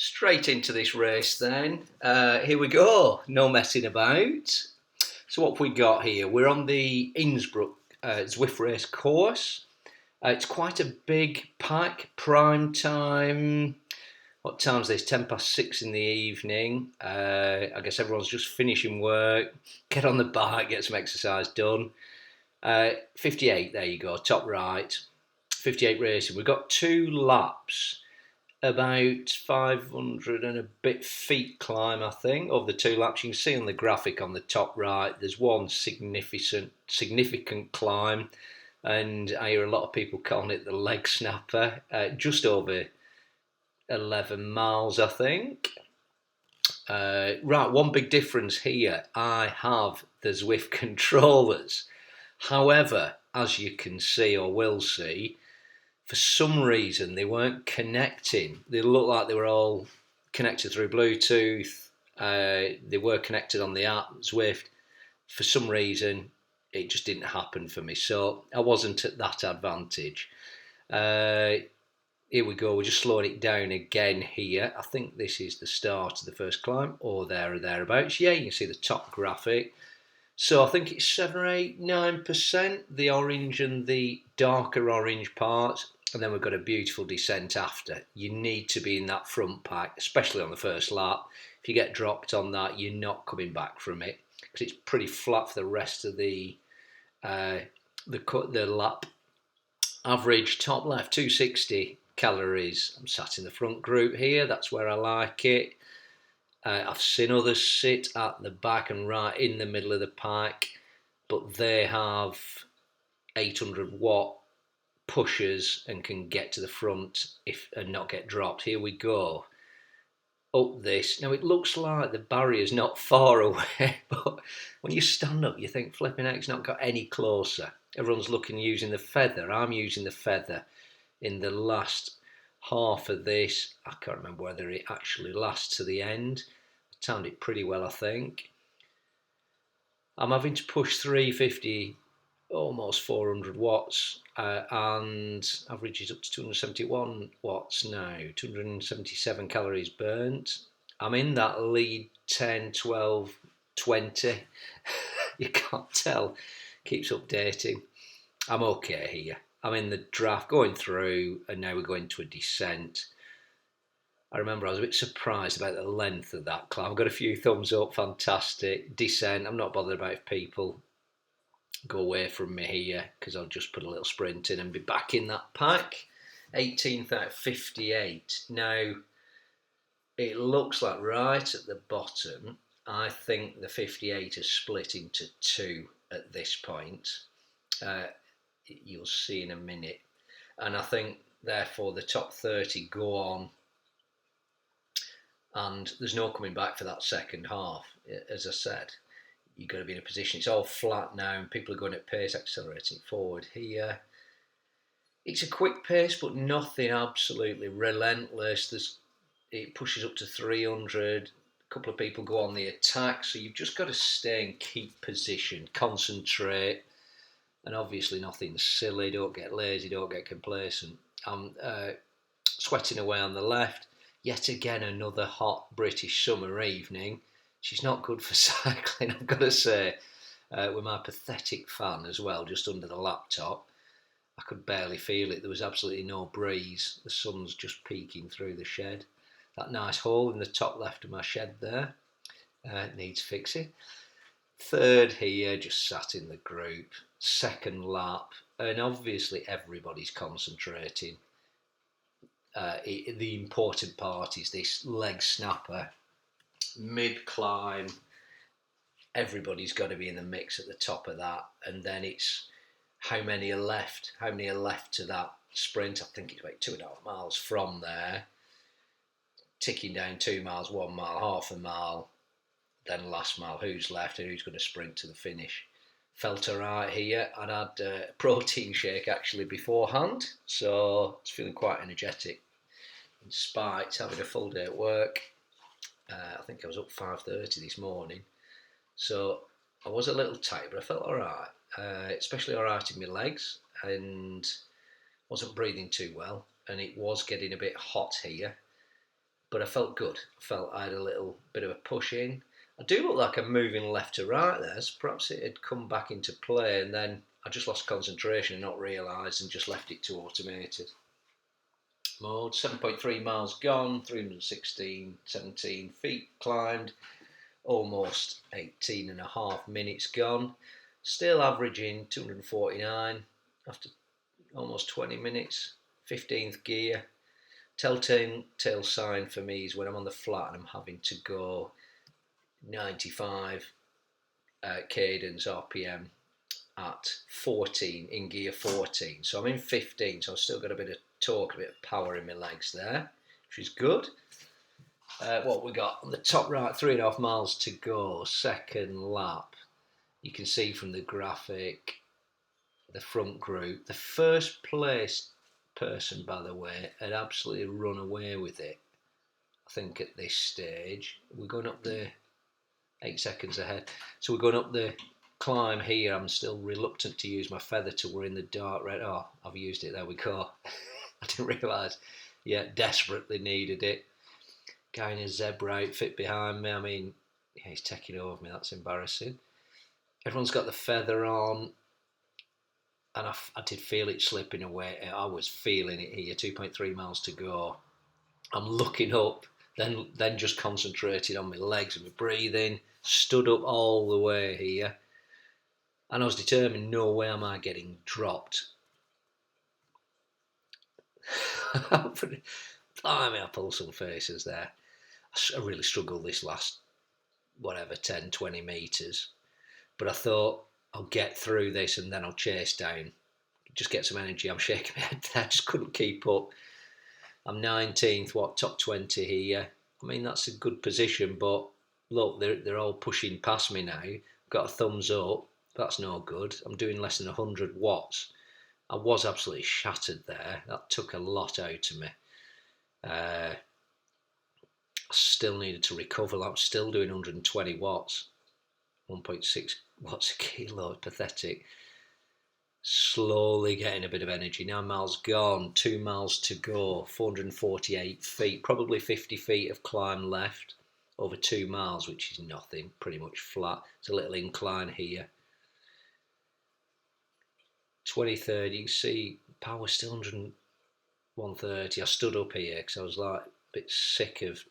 Straight into this race then. Here we go. No messing about. So what have we got here? We're on the Innsbruck Zwift Race course. It's quite a big pack. Prime time. What time's this? 6:10 in the evening. I guess everyone's just finishing work. Get on the bike, get some exercise done. 58, there you go, top right. 58 racing. We've got 2 laps. About 500 and a bit feet climb, I think, over the 2 laps. You can see on the graphic on the top right, there's one significant climb, and I hear a lot of people calling it the Legsnapper. Just over 11 miles, I think. Right, one big difference here. I have the Zwift controllers. However, as you can see or will see, for some reason they weren't connecting. They looked like they were all connected through Bluetooth. They were connected on the app Zwift. For some reason it just didn't happen for me, so I wasn't at that advantage. Here we go, we're just slowing it down again here. I think this is the start of the first climb, or there or thereabouts. Yeah, you can see the top graphic. So I think it's 7 or 8, 9%, the orange and the darker orange parts. And then we've got a beautiful descent after. You need to be in that front pack, especially on the first lap. If you get dropped on that, you're not coming back from it, because it's pretty flat for the rest of the lap. Average top left, 260 calories. I'm sat in the front group here. That's where I like it. I've seen others sit at the back and right in the middle of the pack, but they have 800 watt pushers and can get to the front and not get dropped. Here we go. Up this. Now it looks like the barrier's not far away, but when you stand up you think flipping heck, it's not got any closer. Everyone's looking using the feather. I'm using the feather in the last half of this. I can't remember whether it actually lasts to the end. I timed it pretty well, I think. I'm having to push 350, almost 400 watts, and average is up to 271 watts now, 277 calories burnt. I'm in that lead 10, 12, 20. You can't tell, keeps updating. I'm okay here. I'm in the draft going through, and now we're going to a descent. I remember I was a bit surprised about the length of that climb. I've got a few thumbs up, fantastic. Descent, I'm not bothered about if people go away from me here, because I'll just put a little sprint in and be back in that pack. 18th out of 58. Now, it looks like right at the bottom, I think the 58 is split into 2 at this point. You'll see in a minute. And I think, therefore, the top 30 go on, and there's no coming back for that second half, as I said. You've got to be in a position. It's all flat now, and people are going at pace, accelerating forward here. It's a quick pace, but nothing absolutely relentless. It pushes up to 300. A couple of people go on the attack, so you've just got to stay and keep position, concentrate, and obviously nothing silly. Don't get lazy, don't get complacent. I'm sweating away on the left. Yet again, another hot British summer evening. She's not good for cycling, I've got to say. With my pathetic fan as well, just under the laptop. I could barely feel it. There was absolutely no breeze. The sun's just peeking through the shed. That nice hole in the top left of my shed there needs fixing. Third here, just sat in the group. Second lap, and obviously everybody's concentrating. The important part is this leg snapper. Mid-climb, everybody's got to be in the mix at the top of that, and then it's how many are left to that sprint. I think it's about 2.5 miles from there, ticking down 2 miles, 1 mile, half a mile, then last mile, who's left and who's going to sprint to the finish. Felt alright here. I'd had a protein shake actually beforehand, so I was feeling quite energetic in spite having a full day at work. I think I was up 5:30 this morning, so I was a little tight, but I felt alright, especially alright in my legs, and wasn't breathing too well, and it was getting a bit hot here. but I felt good. I felt I had a little bit of a push in. I do look like I'm moving left to right there, so perhaps it had come back into play, and then I just lost concentration and not realised and just left it to automated mode. 7.3 miles gone, 17 feet climbed, almost 18 and a half minutes gone. Still averaging 249 after almost 20 minutes. 15th gear. Telltale sign for me is when I'm on the flat and I'm having to go 95 cadence RPM at 14 in gear 14. So I'm in 15, so I've still got a bit of torque, a bit of power in my legs there, which is good. What we got on the top right, 3.5 miles to go, second lap. You can see from the graphic, the front group, the first place person, by the way, had absolutely run away with it. I think at this stage, we're going up the 8 seconds ahead. So we're going up the climb here. I'm still reluctant to use my feather tool. We're in the dark red. Oh, I've used it. There we go. I didn't realise. Yeah, desperately needed it. Guy in a zebra outfit behind me. I mean, yeah, he's taking over me. That's embarrassing. Everyone's got the feather on, and I did feel it slipping away. I was feeling it here. 2.3 miles to go. I'm looking up, then just concentrated on my legs and my breathing. Stood up all the way here, and I was determined, no way am I getting dropped. Blimey, I pulled some faces there. I really struggled this last, 10, 20 metres. But I thought, I'll get through this and then I'll chase down. Just get some energy. I'm shaking my head there. I just couldn't keep up. I'm 19th, top 20 here. I mean, that's a good position, but look, they're all pushing past me now. Got a thumbs up. That's no good. I'm doing less than 100 watts. I was absolutely shattered there. That took a lot out of me. I still needed to recover. I'm still doing 120 watts. 1.6 watts a kilo. Pathetic. Slowly getting a bit of energy. 9 miles gone. 2 miles to go. 448 feet. Probably 50 feet of climb left. Over 2 miles, which is nothing. Pretty much flat. It's a little incline here. 23rd, you can see power still 130. I stood up here because I was like a bit sick of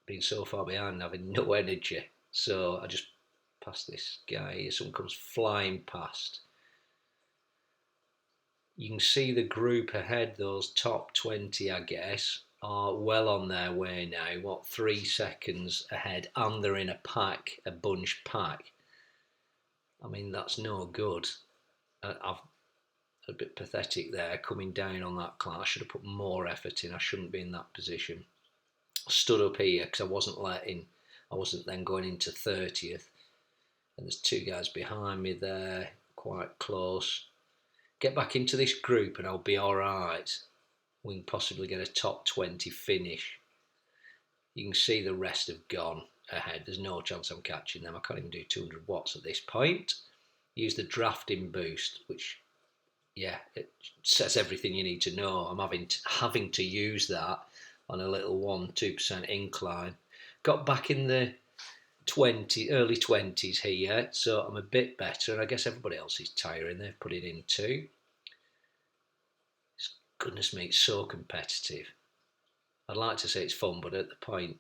being so far behind and having no energy. So I just passed this guy here. Someone comes flying past. You can see the group ahead, those top 20, I guess, are well on their way now. 3 seconds ahead, and they're in a pack, a bunch pack. I mean, that's no good. I've a bit pathetic there, coming down on that climb. I should have put more effort in. I shouldn't be in that position. I stood up here because I wasn't then going into 30th. And there's 2 guys behind me there, quite close. Get back into this group and I'll be all right. We can possibly get a top 20 finish. You can see the rest have gone ahead. There's no chance I'm catching them. I can't even do 200 watts at this point. Use the drafting boost, which, yeah, it says everything you need to know. I'm having to use that on a little 1-2% incline. Got back in the early 20s here, so I'm a bit better, and I guess everybody else is tiring. They've put it in too. Goodness me, it's so competitive. I'd like to say it's fun, but at the point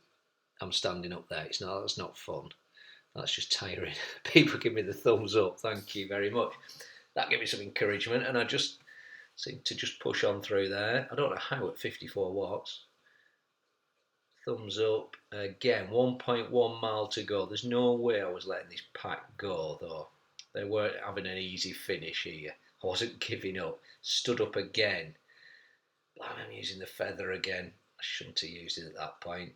I'm standing up there, that's not fun. That's just tiring. People give me the thumbs up. Thank you very much. That gave me some encouragement, and I just seem to just push on through there. I don't know how at 54 watts. Thumbs up. Again, 1.1 mile to go. There's no way I was letting this pack go, though. They weren't having an easy finish here. I wasn't giving up. Stood up again. I'm using the feather again. I shouldn't have used it at that point.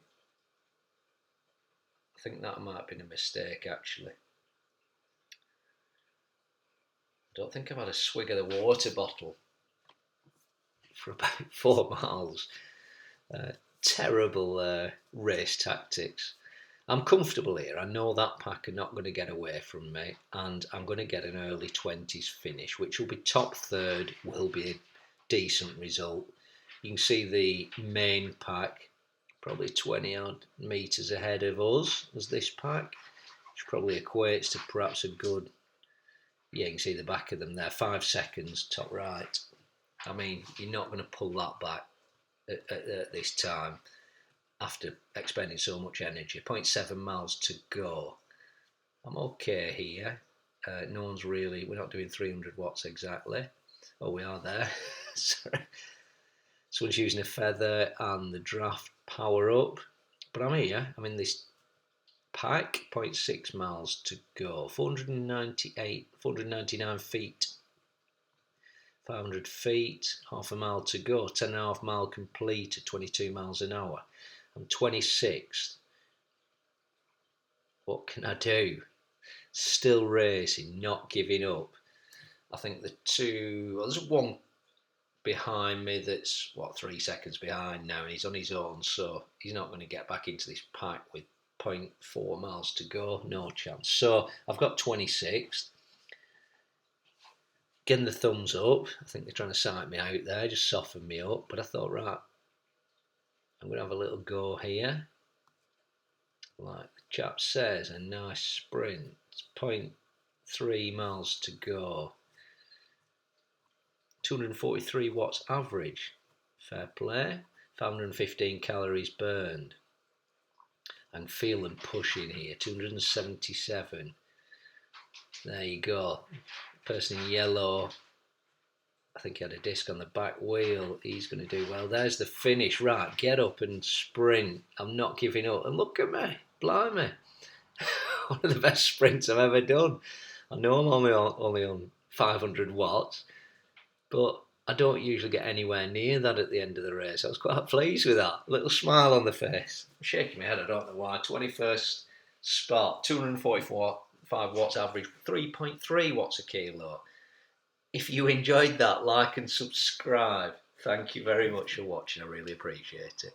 I think that might have been a mistake, actually. I don't think I've had a swig of the water bottle for about 4 miles. Terrible race tactics. I'm comfortable here. I know that pack are not going to get away from me, and I'm going to get an early 20s finish, which will be top third, will be a decent result. You can see the main pack, probably 20 odd metres ahead of us as this pack, which probably equates to perhaps a good, yeah, you can see the back of them there, 5 seconds, top right. I mean, you're not going to pull that back at this time after expending so much energy. 0.7 miles to go. I'm okay here. No one's really, we're not doing 300 watts exactly. Oh, we are there. Sorry. Someone's using a feather and the draft power up. But I'm here. I'm in this pack. 0.6 miles to go. 499 feet. 500 feet. Half a mile to go. 10.5 mile complete at 22 miles an hour. I'm 26th. What can I do? Still racing, not giving up. I think there's one behind me that's 3 seconds behind now, and he's on his own, so he's not going to get back into this pack with 0.4 miles to go. No chance. So I've got 26th. Getting the thumbs up. I think they're trying to psych me out there, just soften me up. But I thought, right, I'm going to have a little go here. Like the chap says, a nice sprint. It's 0.3 miles to go. 243 watts average. Fair play. 515 calories burned. And feel them pushing here. 277. There you go. Person in yellow, I think he had a disc on the back wheel. He's going to do well. There's the finish. Right, get up and sprint. I'm not giving up. And look at me. Blimey. One of the best sprints I've ever done. I know I'm only on 500 watts, but I don't usually get anywhere near that at the end of the race. I was quite pleased with that. Little smile on the face. I'm shaking my head, I don't know why. 21st spot, 245 watts average, 3.3 watts a kilo. If you enjoyed that, like and subscribe. Thank you very much for watching. I really appreciate it.